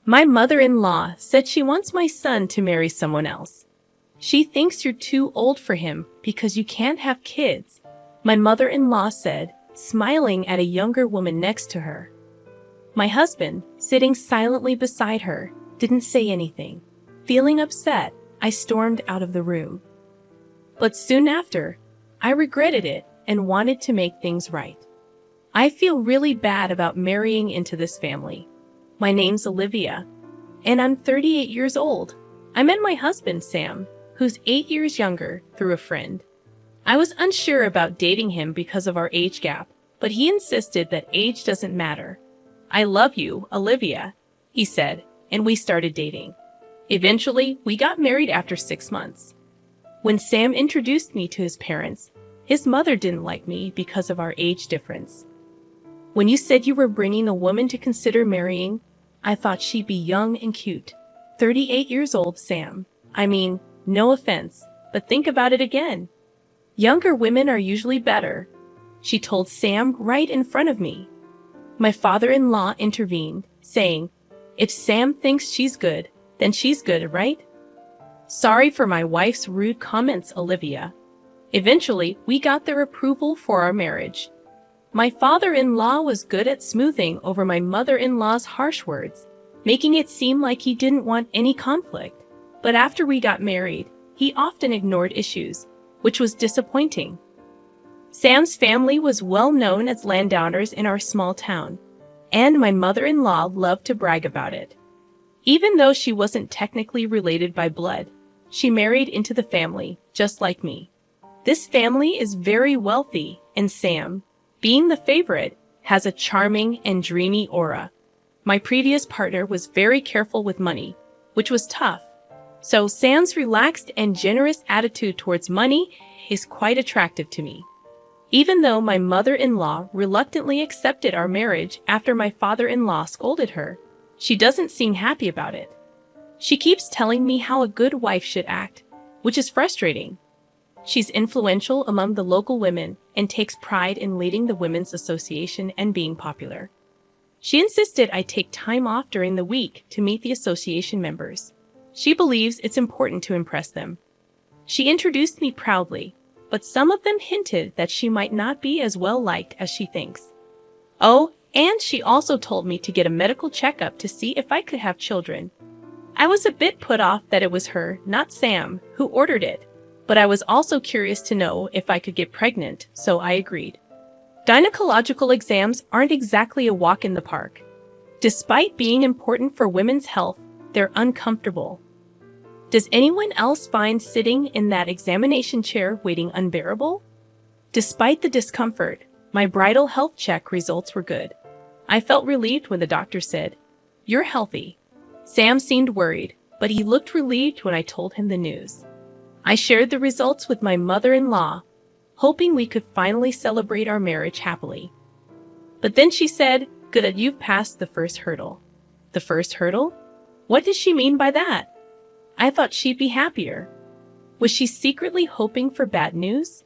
My mother-in-law said she wants my son to marry someone else. She thinks you're too old for him because you can't have kids, my mother-in-law said, smiling at a younger woman next to her. My husband, sitting silently beside her, didn't say anything. Feeling upset, I stormed out of the room. But soon after, I regretted it and wanted to make things right. I feel really bad about marrying into this family. My name's Olivia, and I'm 38 years old. I met my husband, Sam, who's 8 years younger, through a friend. I was unsure about dating him because of our age gap, but he insisted that age doesn't matter. I love you, Olivia, he said, and we started dating. Eventually, we got married after 6 months. When Sam introduced me to his parents, his mother didn't like me because of our age difference. When you said you were bringing a woman to consider marrying, I thought she'd be young and cute. 38 years old, Sam. I mean, no offense, but think about it again. Younger women are usually better, she told Sam right in front of me. My father-in-law intervened, saying, if Sam thinks she's good, then she's good, right? Sorry for my wife's rude comments, Olivia. Eventually, we got their approval for our marriage. My father-in-law was good at smoothing over my mother-in-law's harsh words, making it seem like he didn't want any conflict. But after we got married, he often ignored issues, which was disappointing. Sam's family was well known as landowners in our small town, and my mother-in-law loved to brag about it. Even though she wasn't technically related by blood, she married into the family, just like me. This family is very wealthy, and Sam, being the favorite, has a charming and dreamy aura. My previous partner was very careful with money, which was tough. So Sam's relaxed and generous attitude towards money is quite attractive to me. Even though my mother-in-law reluctantly accepted our marriage after my father-in-law scolded her, she doesn't seem happy about it. She keeps telling me how a good wife should act, which is frustrating. She's influential among the local women and takes pride in leading the Women's Association and being popular. She insisted I take time off during the week to meet the association members. She believes it's important to impress them. She introduced me proudly, but some of them hinted that she might not be as well liked as she thinks. Oh, and she also told me to get a medical checkup to see if I could have children. I was a bit put off that it was her, not Sam, who ordered it, but I was also curious to know if I could get pregnant, so I agreed. Gynecological exams aren't exactly a walk in the park. Despite being important for women's health, they're uncomfortable. Does anyone else find sitting in that examination chair waiting unbearable? Despite the discomfort, my bridal health check results were good. I felt relieved when the doctor said, "You're healthy." Sam seemed worried, but he looked relieved when I told him the news. I shared the results with my mother-in-law, hoping we could finally celebrate our marriage happily. But then she said, "Good, you've passed the first hurdle." The first hurdle? What does she mean by that? I thought she'd be happier. Was she secretly hoping for bad news?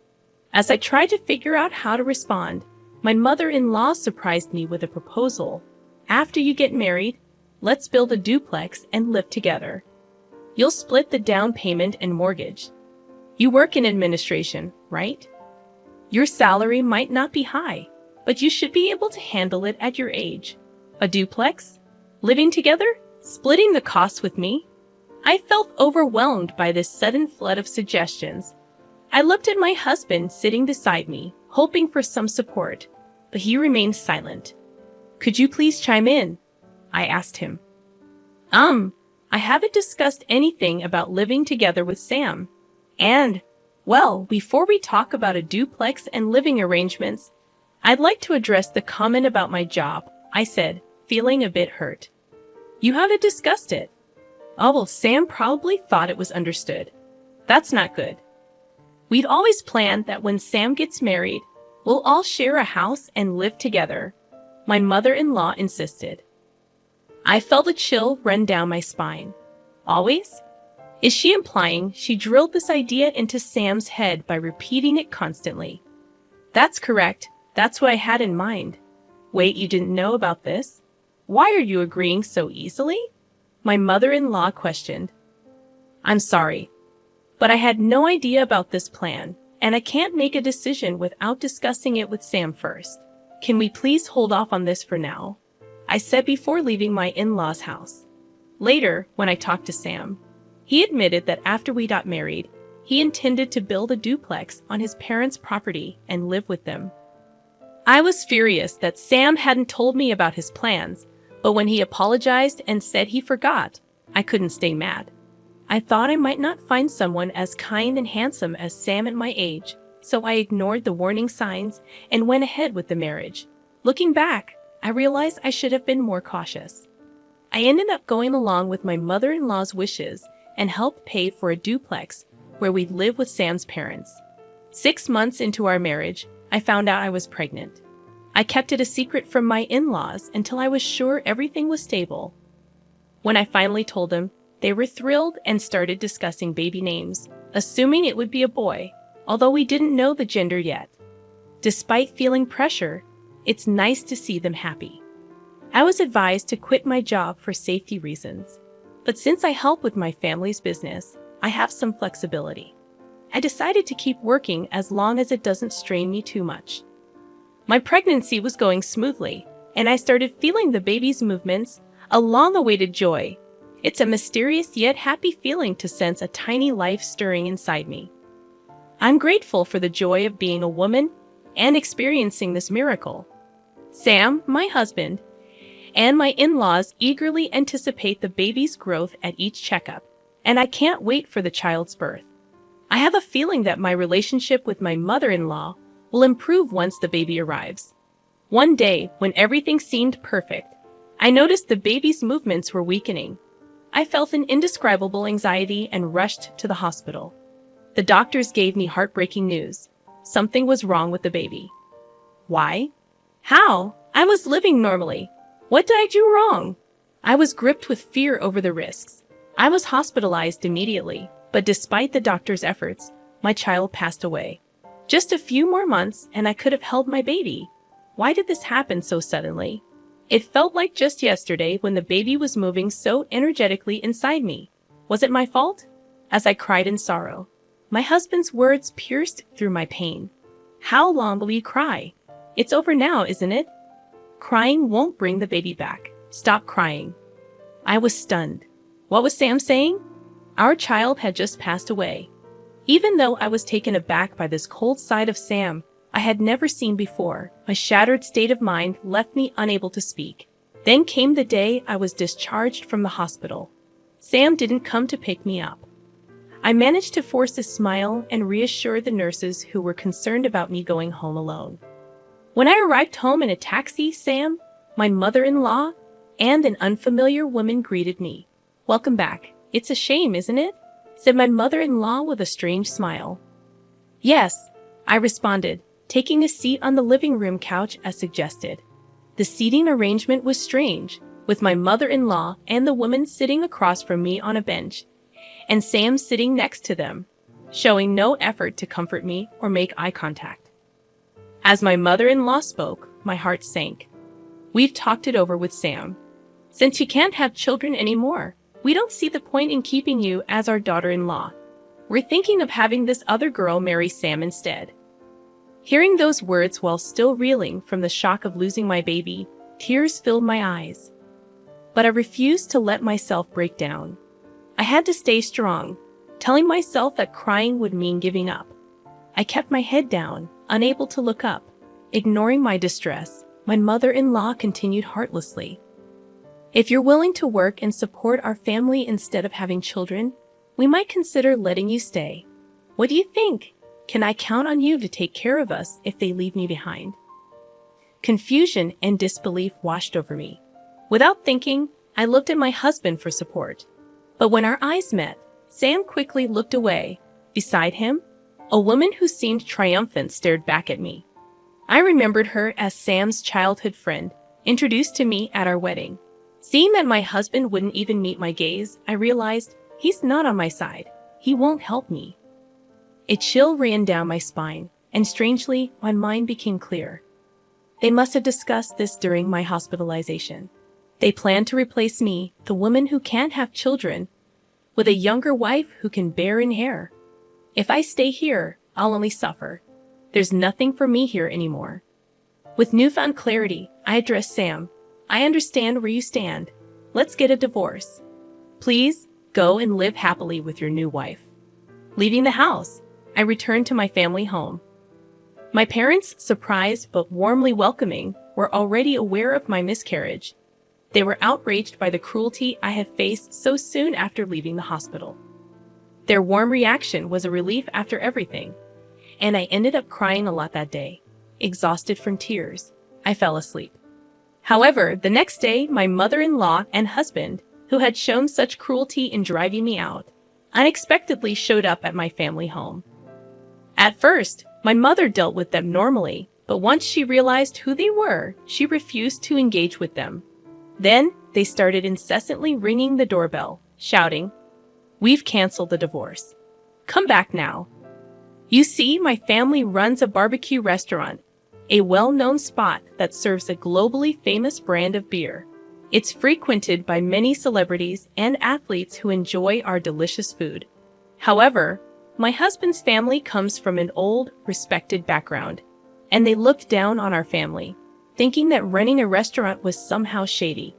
As I tried to figure out how to respond, my mother-in-law surprised me with a proposal. After you get married, let's build a duplex and live together. You'll split the down payment and mortgage. You work in administration, right? Your salary might not be high, but you should be able to handle it at your age. A duplex? Living together? Splitting the costs with me? I felt overwhelmed by this sudden flood of suggestions. I looked at my husband sitting beside me, hoping for some support, but he remained silent. "Could you please chime in?" I asked him. I haven't discussed anything about living together with Sam. And, well, before we talk about a duplex and living arrangements, I'd like to address the comment about my job, I said, feeling a bit hurt. You haven't discussed it. Oh, well, Sam probably thought it was understood. That's not good. We'd always planned that when Sam gets married, we'll all share a house and live together. My mother-in-law insisted. I felt a chill run down my spine. Always? Is she implying she drilled this idea into Sam's head by repeating it constantly? That's correct. That's what I had in mind. Wait, you didn't know about this? Why are you agreeing so easily? My mother-in-law questioned. I'm sorry, but I had no idea about this plan, and I can't make a decision without discussing it with Sam first. Can we please hold off on this for now? I said before leaving my in-laws' house. Later, when I talked to Sam, he admitted that after we got married, he intended to build a duplex on his parents' property and live with them. I was furious that Sam hadn't told me about his plans, but when he apologized and said he forgot, I couldn't stay mad. I thought I might not find someone as kind and handsome as Sam at my age, so I ignored the warning signs and went ahead with the marriage. Looking back, I realized I should have been more cautious. I ended up going along with my mother-in-law's wishes and helped pay for a duplex where we'd live with Sam's parents. 6 months into our marriage, I found out I was pregnant. I kept it a secret from my in-laws until I was sure everything was stable. When I finally told them, they were thrilled and started discussing baby names, assuming it would be a boy, although we didn't know the gender yet. Despite feeling pressure, it's nice to see them happy. I was advised to quit my job for safety reasons, but since I help with my family's business, I have some flexibility. I decided to keep working as long as it doesn't strain me too much. My pregnancy was going smoothly, and I started feeling the baby's movements, a long-awaited joy. It's a mysterious yet happy feeling to sense a tiny life stirring inside me. I'm grateful for the joy of being a woman and experiencing this miracle. Sam, my husband, and my in-laws eagerly anticipate the baby's growth at each checkup, and I can't wait for the child's birth. I have a feeling that my relationship with my mother-in-law will improve once the baby arrives. One day, when everything seemed perfect, I noticed the baby's movements were weakening. I felt an indescribable anxiety and rushed to the hospital. The doctors gave me heartbreaking news. Something was wrong with the baby. Why? How? I was living normally. What did I do wrong? I was gripped with fear over the risks. I was hospitalized immediately, but despite the doctor's efforts, my child passed away. Just a few more months and I could have held my baby. Why did this happen so suddenly? It felt like just yesterday when the baby was moving so energetically inside me. Was it my fault? As I cried in sorrow, my husband's words pierced through my pain. How long will you cry? It's over now, isn't it? Crying won't bring the baby back. Stop crying. I was stunned. What was Sam saying? Our child had just passed away. Even though I was taken aback by this cold side of Sam I had never seen before, my shattered state of mind left me unable to speak. Then came the day I was discharged from the hospital. Sam didn't come to pick me up. I managed to force a smile and reassure the nurses who were concerned about me going home alone. When I arrived home in a taxi, Sam, my mother-in-law, and an unfamiliar woman greeted me. "Welcome back. It's a shame, isn't it?" said my mother-in-law with a strange smile. "Yes," I responded, taking a seat on the living room couch as suggested. The seating arrangement was strange, with my mother-in-law and the woman sitting across from me on a bench, and Sam sitting next to them, showing no effort to comfort me or make eye contact. As my mother-in-law spoke, my heart sank. "We've talked it over with Sam. Since you can't have children anymore, we don't see the point in keeping you as our daughter-in-law. We're thinking of having this other girl marry Sam instead." Hearing those words while still reeling from the shock of losing my baby, tears filled my eyes. But I refused to let myself break down. I had to stay strong, telling myself that crying would mean giving up. I kept my head down, unable to look up. Ignoring my distress, my mother-in-law continued heartlessly. "If you're willing to work and support our family instead of having children, we might consider letting you stay. What do you think? Can I count on you to take care of us if they leave me behind?" Confusion and disbelief washed over me. Without thinking, I looked at my husband for support. But when our eyes met, Sam quickly looked away. Beside him, a woman who seemed triumphant stared back at me. I remembered her as Sam's childhood friend, introduced to me at our wedding. Seeing that my husband wouldn't even meet my gaze, I realized he's not on my side. He won't help me. A chill ran down my spine, and strangely, my mind became clear. They must have discussed this during my hospitalization. They plan to replace me, the woman who can't have children, with a younger wife who can bear an heir. If I stay here, I'll only suffer. There's nothing for me here anymore. With newfound clarity, I addressed Sam. I understand where you stand. Let's get a divorce. Please, go and live happily with your new wife. Leaving the house, I returned to my family home. My parents, surprised but warmly welcoming, were already aware of my miscarriage. They were outraged by the cruelty I had faced so soon after leaving the hospital. Their warm reaction was a relief after everything, and I ended up crying a lot that day. Exhausted from tears, I fell asleep. However, the next day, my mother-in-law and husband, who had shown such cruelty in driving me out, unexpectedly showed up at my family home. At first, my mother dealt with them normally, but once she realized who they were, she refused to engage with them. Then, they started incessantly ringing the doorbell, shouting, "We've canceled the divorce. Come back now." You see, my family runs a barbecue restaurant, a well-known spot that serves a globally famous brand of beer. It's frequented by many celebrities and athletes who enjoy our delicious food. However, my husband's family comes from an old, respected background, and they looked down on our family, thinking that running a restaurant was somehow shady.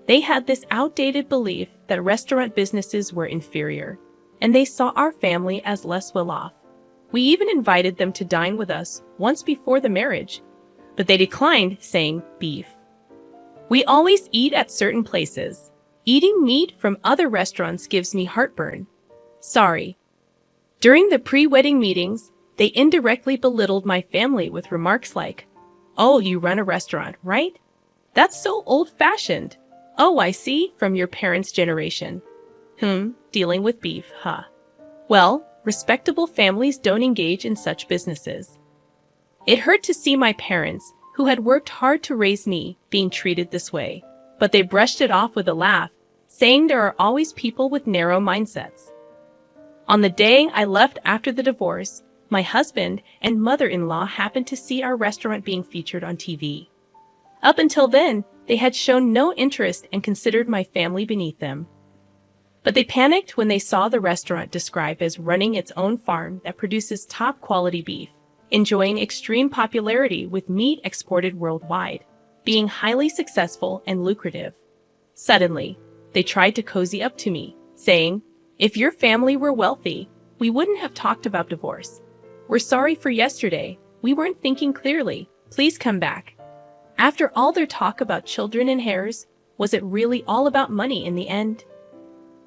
They had this outdated belief that restaurant businesses were inferior, and they saw our family as less well-off. We even invited them to dine with us once before the marriage, but they declined, saying beef. We always eat at certain places. Eating meat from other restaurants gives me heartburn. Sorry. During the pre-wedding meetings, they indirectly belittled my family with remarks like, "Oh, you run a restaurant, right? That's so old-fashioned. Oh, I see, from your parents' generation. Dealing with beef, huh? Well, respectable families don't engage in such businesses." It hurt to see my parents, who had worked hard to raise me, being treated this way, but they brushed it off with a laugh, saying there are always people with narrow mindsets. On the day I left after the divorce, my husband and mother-in-law happened to see our restaurant being featured on TV. Up until then, they had shown no interest and considered my family beneath them. But they panicked when they saw the restaurant described as running its own farm that produces top-quality beef, enjoying extreme popularity with meat exported worldwide, being highly successful and lucrative. Suddenly, they tried to cozy up to me, saying, "If your family were wealthy, we wouldn't have talked about divorce. We're sorry for yesterday. We weren't thinking clearly. Please come back." After all their talk about children and heirs, was it really all about money in the end?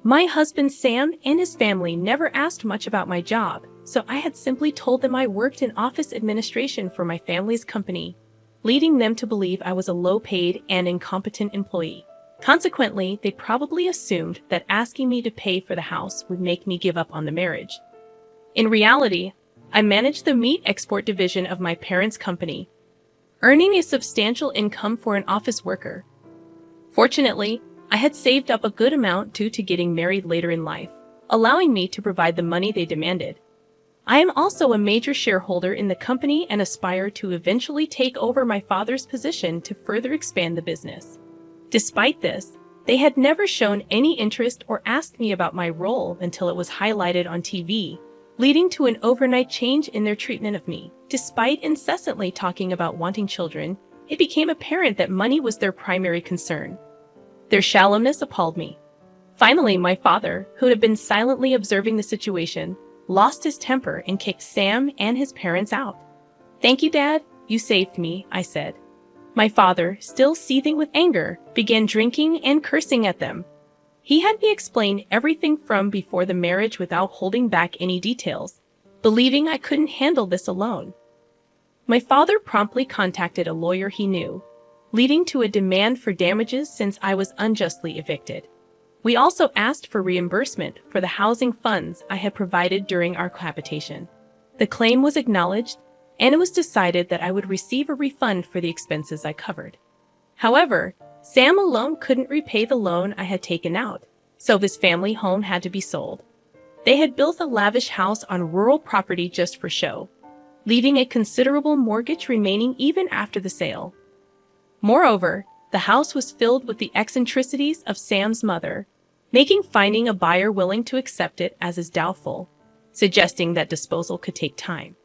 My husband Sam and his family never asked much about my job, so I had simply told them I worked in office administration for my family's company, leading them to believe I was a low-paid and incompetent employee. Consequently, they probably assumed that asking me to pay for the house would make me give up on the marriage. In reality, I managed the meat export division of my parents' company, earning a substantial income for an office worker. Fortunately, I had saved up a good amount due to getting married later in life, allowing me to provide the money they demanded. I am also a major shareholder in the company and aspire to eventually take over my father's position to further expand the business. Despite this, they had never shown any interest or asked me about my role until it was highlighted on TV, leading to an overnight change in their treatment of me. Despite incessantly talking about wanting children, it became apparent that money was their primary concern. Their shallowness appalled me. Finally, my father, who had been silently observing the situation, lost his temper and kicked Sam and his parents out. "Thank you, Dad. You saved me," I said. My father, still seething with anger, began drinking and cursing at them. He had me explain everything from before the marriage without holding back any details, believing I couldn't handle this alone. My father promptly contacted a lawyer he knew, leading to a demand for damages since I was unjustly evicted. We also asked for reimbursement for the housing funds I had provided during our cohabitation. The claim was acknowledged, and it was decided that I would receive a refund for the expenses I covered. However, Sam alone couldn't repay the loan I had taken out, so his family home had to be sold. They had built a lavish house on rural property just for show, leaving a considerable mortgage remaining even after the sale. Moreover, The house was filled with the eccentricities of Sam's mother, making finding a buyer willing to accept it as is doubtful, suggesting that disposal could take time.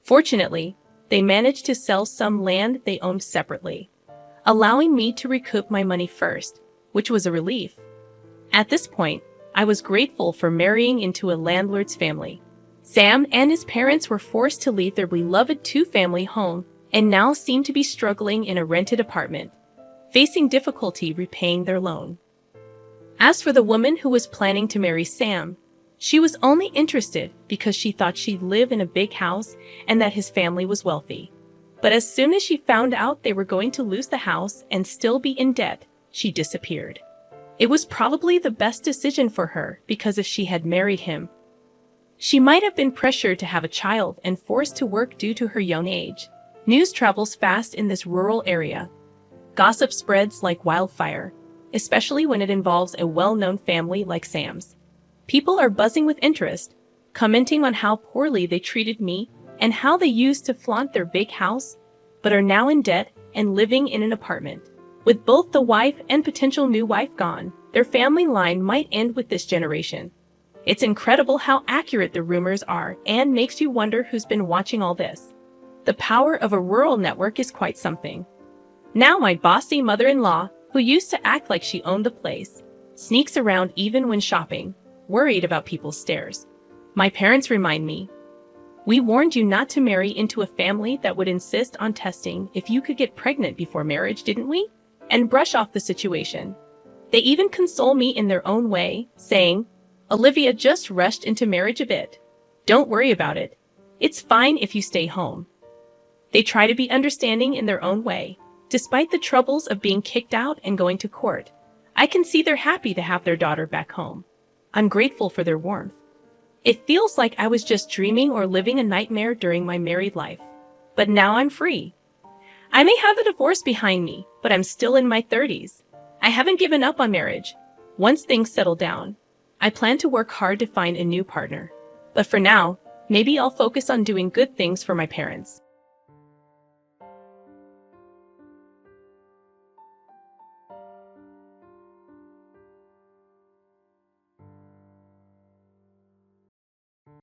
Fortunately, they managed to sell some land they owned separately, allowing me to recoup my money first, which was a relief. At this point, I was grateful for marrying into a landlord's family. Sam and his parents were forced to leave their beloved two-family home and now seem to be struggling in a rented apartment, facing difficulty repaying their loan. As for the woman who was planning to marry Sam, she was only interested because she thought she'd live in a big house and that his family was wealthy. But as soon as she found out they were going to lose the house and still be in debt, she disappeared. It was probably the best decision for her because if she had married him, she might have been pressured to have a child and forced to work due to her young age. News travels fast in this rural area. Gossip spreads like wildfire, especially when it involves a well-known family like Sam's. People are buzzing with interest, commenting on how poorly they treated me and how they used to flaunt their big house, but are now in debt and living in an apartment. With both the wife and potential new wife gone, their family line might end with this generation. It's incredible how accurate the rumors are and makes you wonder who's been watching all this. The power of a rural network is quite something. Now my bossy mother-in-law, who used to act like she owned the place, sneaks around even when shopping, worried about people's stares. My parents remind me, "We warned you not to marry into a family that would insist on testing if you could get pregnant before marriage, didn't we?" And brush off the situation. They even console me in their own way, saying, "Olivia just rushed into marriage a bit. Don't worry about it. It's fine if you stay home." They try to be understanding in their own way. Despite the troubles of being kicked out and going to court, I can see they're happy to have their daughter back home. I'm grateful for their warmth. It feels like I was just dreaming or living a nightmare during my married life. But now I'm free. I may have a divorce behind me, but I'm still in my 30s. I haven't given up on marriage. Once things settle down, I plan to work hard to find a new partner. But for now, maybe I'll focus on doing good things for my parents.